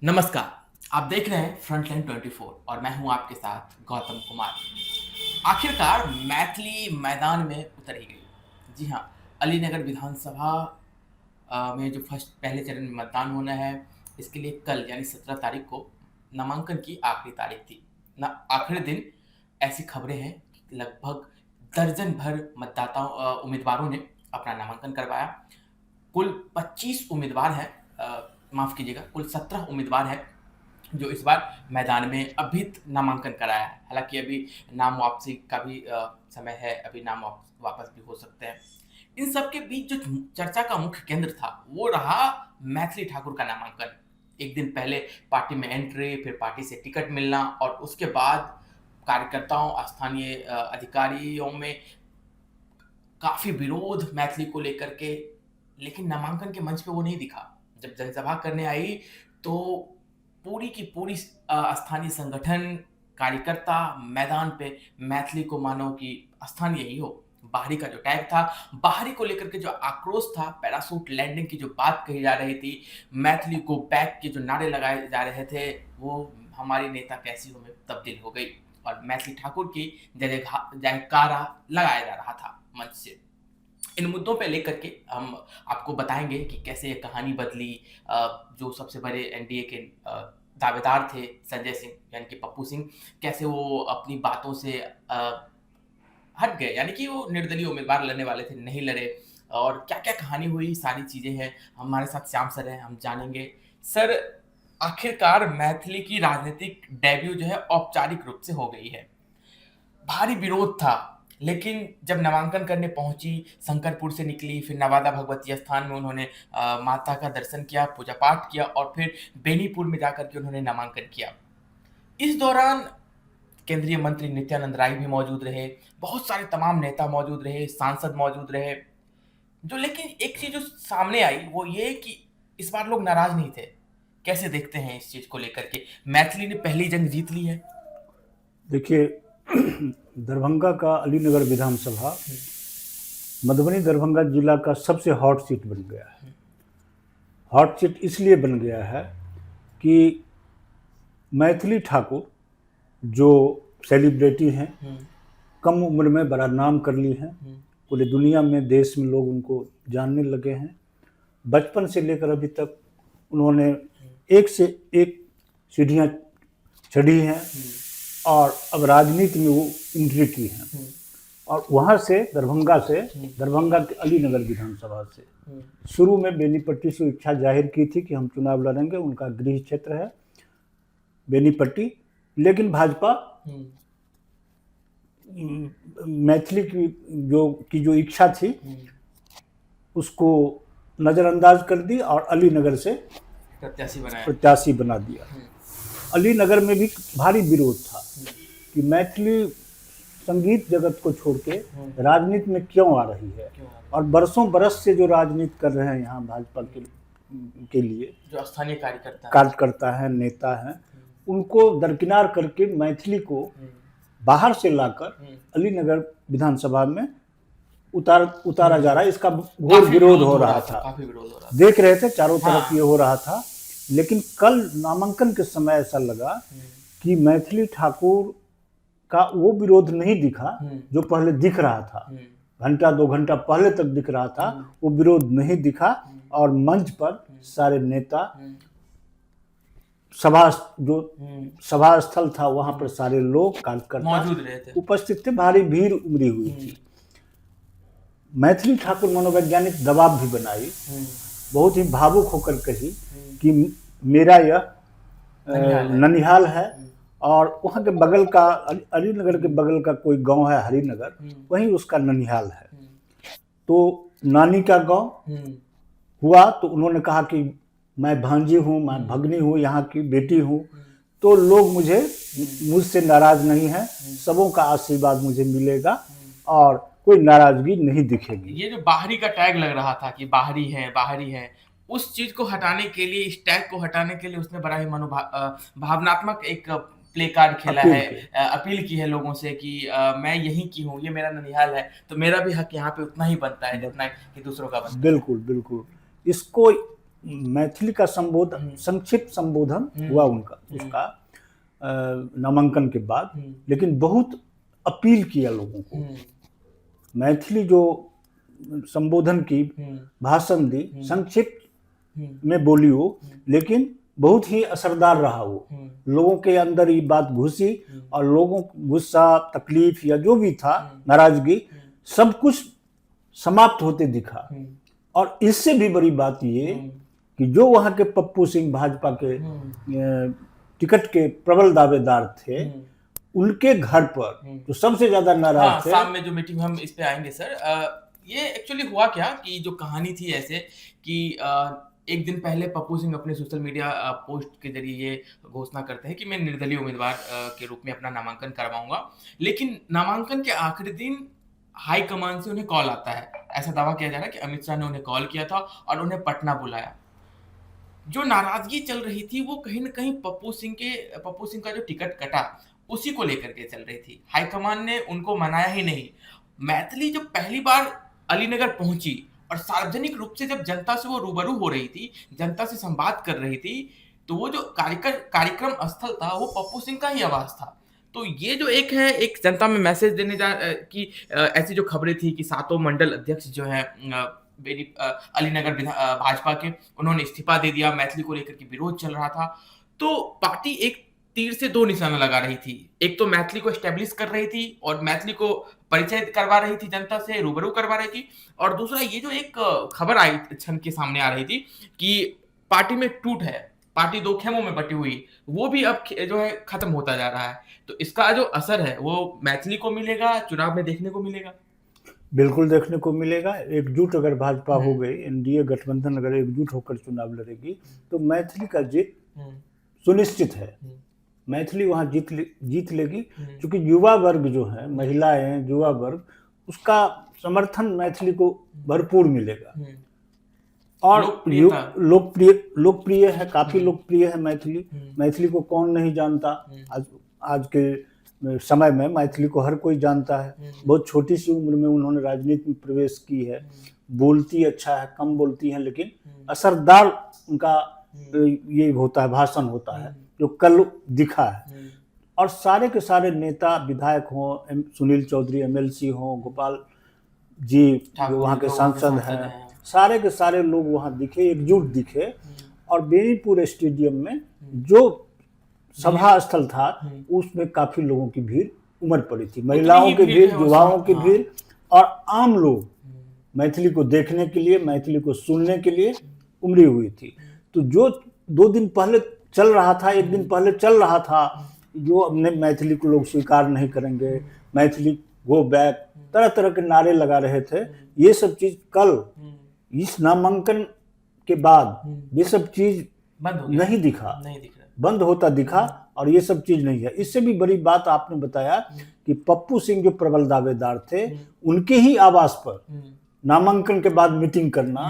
नमस्कार। आप देख रहे हैं फ्रंटलाइन 24 और मैं हूं आपके साथ गौतम कुमार। आखिरकार मैथिली मैदान में उतर ही गई। जी हाँ, अलीनगर विधानसभा में जो फर्स्ट पहले चरण में मतदान होना है, इसके लिए कल यानी 17 तारीख को नामांकन की आखिरी तारीख थी। ना आखिरी दिन ऐसी खबरें हैं कि लगभग दर्जन भर उम्मीदवारों ने अपना नामांकन करवाया। कुल 25 उम्मीदवार हैं, माफ़ कीजिएगा, कुल 17 उम्मीदवार हैं जो इस बार मैदान में अभी नामांकन कराया है। हालाँकि अभी नाम वापसी का भी समय है, अभी नाम वापस भी हो सकते हैं। इन सब के बीच जो चर्चा का मुख्य केंद्र था, वो रहा मैथिली ठाकुर का नामांकन। एक दिन पहले पार्टी में एंट्री, फिर पार्टी से टिकट मिलना और उसके बाद कार्यकर्ताओं, स्थानीय अधिकारियों में काफ़ी विरोध मैथिली को लेकर के, लेकिन नामांकन के मंच पे वो नहीं दिखा। जब जनसभा करने आई तो पूरी की पूरी स्थानीय संगठन, कार्यकर्ता मैदान पे मैथिली को मानो कि स्थानीय ही हो। बाहरी का जो टैग था, बाहरी को लेकर के जो आक्रोश था, पैराशूट लैंडिंग की जो बात कही जा रही थी, मैथिली गो बैक के जो नारे लगाए जा रहे थे, वो हमारी नेता कैसी हो में तब्दील हो गई और मैथिली ठाकुर की जयकारा लगाया जा रहा था मंच से। इन मुद्दों पे लेकर के हम आपको बताएँगे कि कैसे ये कहानी बदली। जो सबसे बड़े एनडीए के दावेदार थे संजय सिंह यानी कि पप्पू सिंह, कैसे वो अपनी बातों से हट गए, यानी कि वो निर्दलीय उम्मीदवार लड़ने वाले थे, नहीं लड़े और क्या-क्या कहानी हुई, सारी चीज़ें हैं। हमारे साथ श्याम सर हैं, हम जानेंगे। सर, आखिरकार मैथिली की राजनीतिक डेब्यू जो है औपचारिक रूप से हो गई है। भारी विरोध था, लेकिन जब नामांकन करने पहुँची, शंकरपुर से निकली, फिर नवादा भगवती स्थान में उन्होंने माता का दर्शन किया, पूजा-पाठ किया और फिर बेनीपुर में जाकर के उन्होंने नामांकन किया। इस दौरान केंद्रीय मंत्री नित्यानंद राय भी मौजूद रहे, बहुत सारे तमाम नेता मौजूद रहे, सांसद मौजूद रहे। जो लेकिन एक चीज़ जो सामने आई, वो ये कि इस बार लोग नाराज़ नहीं थे। कैसे देखते हैं इस चीज़ को लेकर के? मैथिली ने पहली जंग जीत ली है। देखिए, दरभंगा का अलीनगर विधानसभा मधुबनी दरभंगा जिला का सबसे हॉट सीट बन गया है। हॉट सीट इसलिए बन गया है कि मैथिली ठाकुर जो सेलिब्रिटी हैं, कम उम्र में बड़ा नाम कर ली हैं, पूरी दुनिया में, देश में लोग उनको जानने लगे हैं। बचपन से लेकर अभी तक उन्होंने एक से एक सीढ़ियाँ चढ़ी हैं और अब राजनीति में वो एंट्री की है। और वहाँ से दरभंगा के अलीनगर विधानसभा से शुरू में बेनीपट्टी से इच्छा जाहिर की थी कि हम चुनाव लड़ेंगे, उनका गृह क्षेत्र है बेनीपट्टी। लेकिन भाजपा मैथिली की जो इच्छा थी उसको नज़रअंदाज कर दी और अलीनगर से प्रत्याशी बना दिया। अलीनगर में भी भारी विरोध था कि मैथिली संगीत जगत को छोड़ के राजनीति में क्यों आ रही है, और बरसों बरस से जो राजनीति कर रहे हैं यहाँ भाजपा के लिए, जो स्थानीय कार्यकर्ता हैं, नेता हैं, उनको दरकिनार करके मैथिली को बाहर से लाकर अलीनगर विधानसभा में उतारा जा रहा है। इसका घोर विरोध हो रहा था, देख रहे थे चारों तरफ ये हो रहा था। लेकिन कल नामांकन के समय ऐसा लगा कि मैथिली ठाकुर का वो विरोध नहीं दिखा जो पहले दिख रहा था, घंटा 2 घंटा पहले तक दिख रहा था, वो विरोध नहीं दिखा। और मंच पर सारे नेता, सभा स्थल था, वहां पर सारे लोग कार्यकर्ता उपस्थित थे, भारी भीड़ उमड़ी हुई थी। मैथिली ठाकुर मनोवैज्ञानिक दबाव भी बनाई, बहुत ही भावुक होकर कही कि मेरा यह ननिहाल है और वहाँ के बगल का, अलीनगर के बगल का कोई गांव है हरिनगर, वहीं उसका ननिहाल है। तो नानी का गांव हुआ तो उन्होंने कहा कि मैं भांजी हूँ, मैं भगनी हूँ, यहाँ की बेटी हूँ, तो लोग मुझसे नाराज नहीं है, सबों का आशीर्वाद मुझे मिलेगा और कोई नाराजगी नहीं दिखेगी। ये जो बाहरी का टैग लग रहा था कि बाहरी है, उस चीज को हटाने के लिए, इस टैग को हटाने के लिए उसने बड़ा ही भावनात्मक एक प्ले कार्ड खेला है, अपील की है लोगों से कि मैं यहीं की हूँ, ये मेरा ननिहाल है, तो मेरा भी हक यहाँ पे उतना ही बनता है जितना कि दूसरों का बनता है। बिल्कुल बिल्कुल। इसको मैथिली का संबोधन, संक्षिप्त संबोधन हुआ उनका, उसका नामांकन के बाद, लेकिन बहुत अपील किया लोगों को। मैथिली जो संबोधन की, भाषण दी, संक्षिप्त में बोली वो, लेकिन बहुत ही असरदार रहा वो। लोगों के अंदर ये बात घुसी और लोगों को गुस्सा, तकलीफ या जो भी था, नाराजगी, सब कुछ समाप्त होते दिखा। और इससे भी बड़ी बात ये कि जो वहाँ के पप्पू सिंह भाजपा के टिकट के प्रबल दावेदार थे, उनके घर पर जो सबसे ज्यादा नाराज थे। शाम में जो मीटिंग, हम इस पे आएंगे सर। ये एक्चुअली हुआ क्या कि जो कहानी थी ऐसे कि एक दिन पहले पप्पू सिंह अपने सोशल मीडिया पोस्ट के जरिए ये घोषणा करते हैं कि मैं निर्दलीय उम्मीदवार के रूप में अपना नामांकन करवाऊंगा। लेकिन नामांकन के आखिरी दिन हाई कमान से उन्हें कॉल आता है। ऐसा दावा किया जा रहा है कि अमित शाह ने उन्हें कॉल किया था और उन्हें पटना बुलाया। जो नाराजगी चल रही थी वो कहीं ना कहीं पप्पू सिंह का जो टिकट कटा उसी को लेकर के चल रही थी। हाईकमान ने उनको मनाया ही नहीं। मैथिली जब पहली बार अलीनगर पहुंची और सार्वजनिक रूप से जब जनता से वो रूबरू हो रही थी, जनता से संवाद कर रही थी, तो वो जो कार्यक्रम स्थल था वो पप्पू सिंह का ही आवाज था। तो ये जो एक जनता में मैसेज देने की ऐसी जो खबरें थी कि सातों मंडल अध्यक्ष जो है अलीनगर भाजपा के, उन्होंने इस्तीफा दे दिया। मैथिली को लेकर के विरोध चल रहा था। तो पार्टी एक तीर से दो निशाना लगा रही थी। एक तो मैथिली को एस्टेब्लिश कर रही थी और मैथिली को परिचय करवा रही थी, जनता से रूबरू करवा रही थी। और दूसरा ये जो एक खबर आई छन के सामने आ रही थी कि पार्टी में टूट है, पार्टी दो खेमों में बटी हुई, वो भी अब जो है खत्म होता जा रहा है। तो इसका जो असर है वो मैथिली को मिलेगा, चुनाव में देखने को मिलेगा। बिल्कुल देखने को मिलेगा। एकजुट अगर भाजपा हो गई, एनडीए गठबंधन अगर एकजुट होकर चुनाव लड़ेगी, तो मैथिली का जीत सुनिश्चित है। मैथिली वहां जीत लेगी, क्योंकि युवा वर्ग जो है, महिलाएं, युवा वर्ग, उसका समर्थन मैथिली को भरपूर मिलेगा। और लोकप्रिय है, काफी लोकप्रिय है मैथिली। मैथिली को कौन नहीं जानता। आज के समय में मैथिली को हर कोई जानता है। बहुत छोटी सी उम्र में उन्होंने राजनीति में प्रवेश की है। बोलती अच्छा है, कम बोलती है, लेकिन असरदार उनका ये होता है, भाषण होता है, जो कल दिखा है। और सारे के सारे नेता, विधायक हों, सुनील चौधरी एमएलसी हों, गोपाल जी जो वहाँ के सांसद हैं, सारे के सारे लोग वहाँ दिखे, एकजुट दिखे। और बेनीपुर स्टेडियम में जो सभा स्थल था, उसमें काफी लोगों की भीड़ उमड़ पड़ी थी। महिलाओं की भीड़, युवाओं की भीड़ और आम लोग मैथिली को देखने के लिए, मैथिली को सुनने के लिए उमड़ी हुई थी। तो जो 2 दिन पहले चल रहा था, 1 दिन पहले चल रहा था, जो अपने मैथिली को लोग स्वीकार नहीं करेंगे, मैथिली गो बैक, तरह तरह के नारे लगा रहे थे, ये सब चीज कल इस नामांकन के बाद ये सब चीज नहीं दिखा, बंद होता दिखा। और ये सब चीज नहीं है। इससे भी बड़ी बात आपने बताया कि पप्पू सिंह जो प्रबल दावेदार थे, उनके ही आवास पर नामांकन के बाद मीटिंग करना,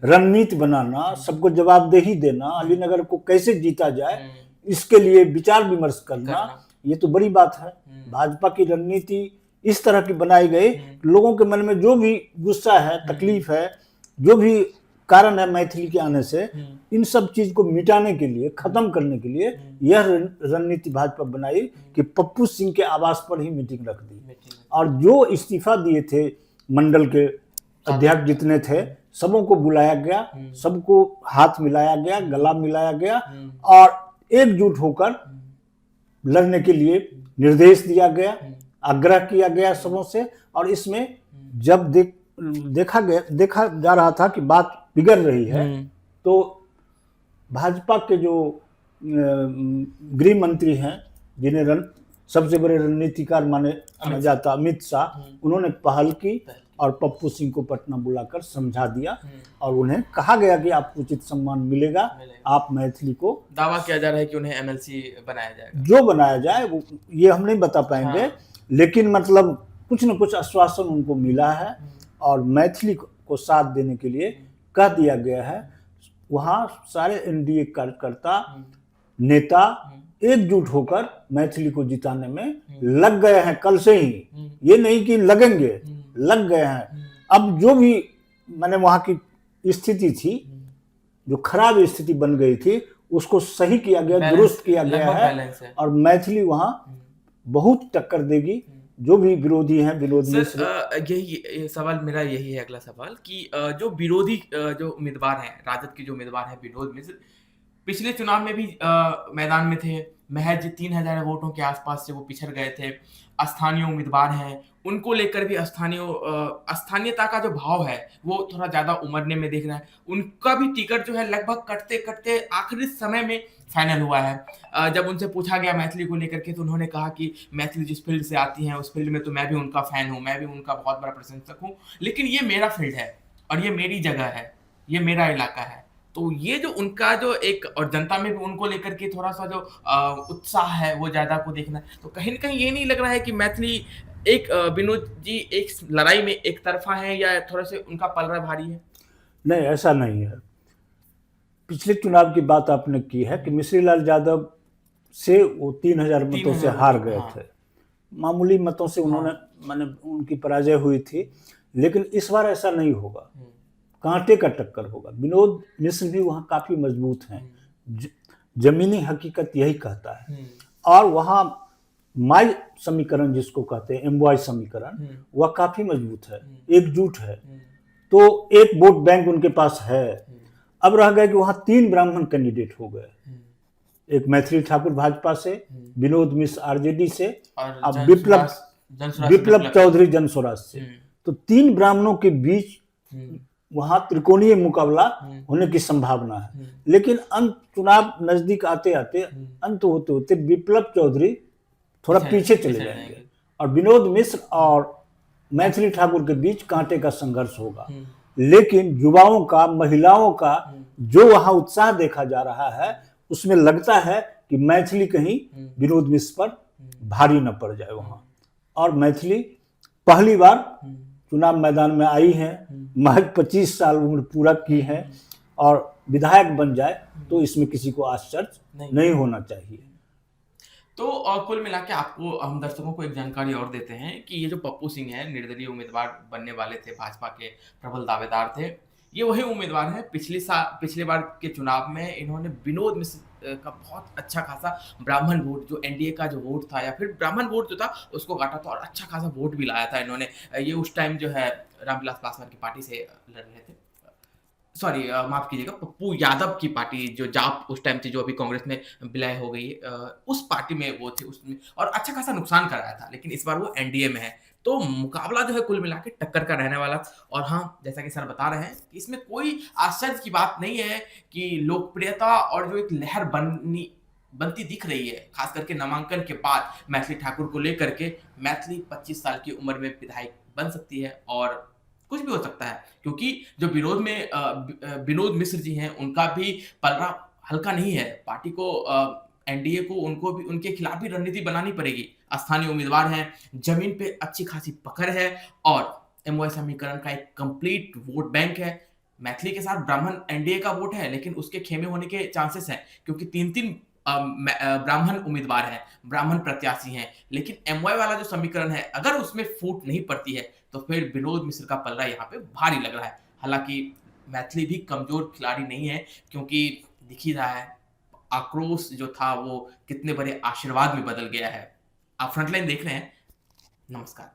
रणनीति बनाना, सबको जवाबदेही देना, अलीनगर को कैसे जीता जाए, इसके लिए विचार विमर्श करना, ये तो बड़ी बात है। भाजपा की रणनीति इस तरह की बनाई गई, लोगों के मन में जो भी गुस्सा है, तकलीफ है, जो भी कारण है मैथिली के आने से, इन सब चीज को मिटाने के लिए, खत्म करने के लिए यह रणनीति भाजपा बनाई कि पप्पू सिंह के आवास पर ही मीटिंग रख दी। और जो इस्तीफा दिए थे मंडल के अध्यक्ष जितने थे, सबों को बुलाया गया, सबको हाथ मिलाया गया, गला मिलाया गया और एकजुट होकर लड़ने के लिए निर्देश दिया गया, आग्रह किया गया सबों से। और इसमें जब देखा जा रहा था कि बात बिगड़ रही है, तो भाजपा के जो गृह मंत्री हैं, जिन्हें सबसे बड़े रणनीतिकार माना जाता अमित शाह, उन्होंने पहल की और पप्पू सिंह को पटना बुलाकर समझा दिया और उन्हें कहा गया कि आपको उचित सम्मान मिलेगा। आप मैथिली को, दावा किया जा रहा है कि उन्हें एमएलसी बनाया जाएगा। जो बनाया जाए वो ये हम नहीं बता पाएंगे, लेकिन मतलब कुछ न कुछ आश्वासन उनको मिला है और मैथिली को साथ देने के लिए कह दिया गया है। वहाँ सारे एनडीए कार्यकर्ता, नेता एकजुट होकर मैथिली को जिताने में लग गए हैं कल से ही। ये नहीं कि लगेंगे, लग गए हैं। अब जो भी मैंने वहाँ की स्थिति थी, जो खराब स्थिति बन गई थी उसको सही किया गया, दुरुस्त किया गया है और मैथिली वहाँ बहुत टक्कर देगी। जो भी विरोधी हैं विनोद मिश्र। यही सवाल मेरा यही है, अगला सवाल कि जो विरोधी जो उम्मीदवार हैं, राजद के जो उम्मीदवार हैं विनोद मिश्र, पिछले चुनाव में भी मैदान में थे, महज 3000 वोटों के आसपास से वो पिछड़ गए थे। स्थानीय उम्मीदवार हैं, उनको लेकर भी स्थानीयता का जो भाव है वो थोड़ा ज्यादा उमड़ने में दिख रहा है। उनका भी टिकट जो है लगभग कटते कटते आखिरी समय में फाइनल हुआ है। जब उनसे पूछा गया मैथिली को लेकर के तो उन्होंने कहा कि मैथिली जिस फील्ड से आती हैं उस फील्ड में तो मैं भी उनका फैन हूँ, मैं भी उनका बहुत बड़ा प्रशंसक हूँ, लेकिन ये मेरा फील्ड है और ये मेरी जगह है, ये मेरा इलाका है। तो ये जो उनका जो एक, और जनता में भी उनको लेकर के थोड़ा सा जो उत्साह है वो ज्यादा को देखना, तो कहीं ना कहीं ये नहीं लग रहा है कि मैथिली एक विनोद जी एक लड़ाई में एक तरफा है या थोड़ा से उनका पलड़ा भारी है? नहीं, ऐसा नहीं है। पिछले चुनाव की बात आपने की है कि मिश्री लाल यादव से वो 3000 मतों से हार गए थे, मामूली मतों से उन्होंने माने उनकी पराजय हुई थी। लेकिन इस बार ऐसा नहीं होगा, कांटे का टक्कर होगा। विनोद मिश्र भी वहाँ काफ़ी मजबूत हैं, जमीनी हकीकत यही कहता है। और वहाँ माई समीकरण जिसको कहते हैं, एमवाई समीकरण, वह काफ़ी मजबूत है, एकजुट है। तो एक वोट बैंक उनके पास है। अब रह गए कि वहाँ 3 ब्राह्मण कैंडिडेट हो गए, एक मैथिली ठाकुर भाजपा से, विनोद मिश्र आरजेडी से, और विप्लव चौधरी जनस्वराज से। तो 3 ब्राह्मणों के बीच वहां त्रिकोणीय मुकाबला होने की संभावना है। लेकिन अंत चुनाव नजदीक आते आते अंत होते होते विप्लव चौधरी थोड़ा पीछे चले जाएंगे और विनोद मिश्र और मैथिली ठाकुर के बीच कांटे का संघर्ष होगा। लेकिन युवाओं का, महिलाओं का जो वहां उत्साह देखा जा रहा है उसमें लगता है कि मैथिली कहीं विनोद मिश्र पर भारी न पड़ जाए वहां। और मैथिली पहली बार चुनाव मैदान में आई हैं, महज 25 साल उम्र पूरा की है और विधायक बन जाए तो इसमें किसी को आश्चर्य नहीं होना चाहिए। तो कुल मिला के आपको, हम दर्शकों को एक जानकारी और देते हैं कि ये जो पप्पू सिंह है, निर्दलीय उम्मीदवार बनने वाले थे, भाजपा के प्रबल दावेदार थे, ये वही उम्मीदवार हैं। पिछले बार के चुनाव में इन्होंने विनोद मिश्र का बहुत अच्छा खासा ब्राह्मण वोट, जो एनडीए का जो वोट था या फिर ब्राह्मण वोट जो था उसको काटा था और अच्छा खासा वोट भी लाया था इन्होंने। ये उस टाइम जो है रामविलास पासवान की पार्टी से लड़ रहे थे, सॉरी माफ कीजिएगा, पप्पू यादव की पार्टी जो जाप उस टाइम थी, जो अभी कांग्रेस में विलय हो गई, उस पार्टी में वो थे उसमें, और अच्छा खासा नुकसान कराया था। लेकिन इस बार वो एनडीए में है, तो मुकाबला जो है कुल मिला के टक्कर का रहने वाला। और हाँ, जैसा कि सर बता रहे हैं कि इसमें कोई आश्चर्य की बात नहीं है कि लोकप्रियता और जो एक लहर बनती दिख रही है, खास करके नामांकन के बाद मैथिली ठाकुर को लेकर के। मैथिली 25 साल की उम्र में विधायक बन सकती है और कुछ भी हो सकता है, क्योंकि जो विनोद मिश्र जी हैं उनका भी पलड़ा हल्का नहीं है। पार्टी को, एनडीए को, उनको भी उनके खिलाफ भी रणनीति बनानी पड़ेगी। स्थानीय उम्मीदवार हैं, जमीन पे अच्छी खासी पकड़ है और एमओए समीकरण का एक कंप्लीट वोट बैंक है। मैथिली के साथ ब्राह्मण एनडीए का वोट है, लेकिन उसके खेमे होने के चांसेस हैं, क्योंकि 3-3 ब्राह्मण उम्मीदवार हैं, ब्राह्मण प्रत्याशी हैं। लेकिन एमवाई वाला जो समीकरण है, अगर उसमें फूट नहीं पड़ती है तो फिर विनोद मिश्र का पलड़ा यहाँ पे भारी लग रहा है। हालांकि मैथिली भी कमजोर खिलाड़ी नहीं है, क्योंकि दिख ही रहा है आक्रोश जो था वो कितने बड़े आशीर्वाद में बदल गया है। आप फ्रंटलाइन देख रहे हैं। नमस्कार।